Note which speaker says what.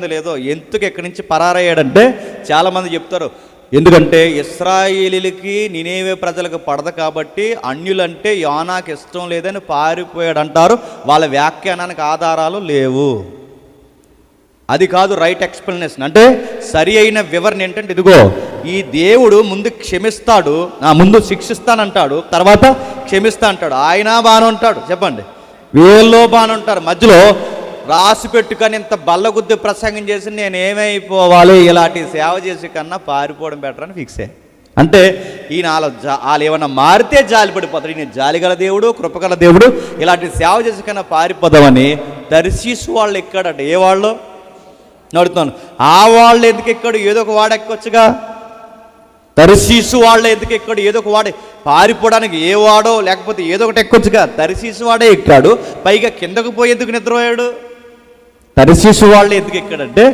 Speaker 1: లేదో ఎందుకు ఎక్కడి నుంచి పరారయ్యాడంటే చాలామంది చెప్తారు, ఎందుకంటే ఇశ్రాయేలీలకి నినేవే ప్రజలకు పడదు కాబట్టి అన్యులంటే యోనాకి ఇష్టం లేదని పారిపోయాడు అంటారు. వాళ్ళ వ్యాఖ్యానానికి ఆధారాలు లేవు. అది కాదు రైట్ ఎక్స్ప్లెనేషన్. అంటే సరి అయిన వివరణ ఏంటంటే, ఇదిగో ఈ దేవుడు ముందు క్షమిస్తాడు, ముందు శిక్షిస్తానంటాడు, తర్వాత క్షమిస్తా అంటాడు. ఆయన బాగానే ఉంటాడు, చెప్పండి, వీళ్ళలో బాగానే ఉంటారు, మధ్యలో రాసి పెట్టుకొని ఇంత బల్లగుద్ది ప్రసంగం చేసి నేను ఏమైపోవాలి, ఇలాంటి సేవ చేసి కన్నా పారిపోవడం బెటర్ అని ఫిక్స్ అయ్యి. అంటే ఈయన వాళ్ళు ఏమన్నా మారితే జాలి పడిపోతాడు. ఈయన జాలిగల దేవుడు, కృపగల దేవుడు, ఇలాంటి సేవ చేసి కన్నా పారిపోదామని తర్షీసు వాళ్ళు ఎక్కాడట. ఏ వాళ్ళు నడుతున్నాను, ఆ వాళ్ళు ఎందుకు ఎక్కాడు, ఏదో ఒక వాడు ఎక్కొచ్చుగా. తర్షీసు వాళ్ళు ఎందుకు ఎక్కాడు, ఏదో ఒక వాడే పారిపోవడానికి, ఏ వాడో లేకపోతే ఏదో ఒకటి ఎక్కొచ్చుగా. తర్షీసు వాడే ఎక్కాడు, పైగా కిందకు పోయి ఎందుకు నిద్రపోయాడు. తర్షీసు వాళ్ళు ఎందుకు ఎక్కాడంటే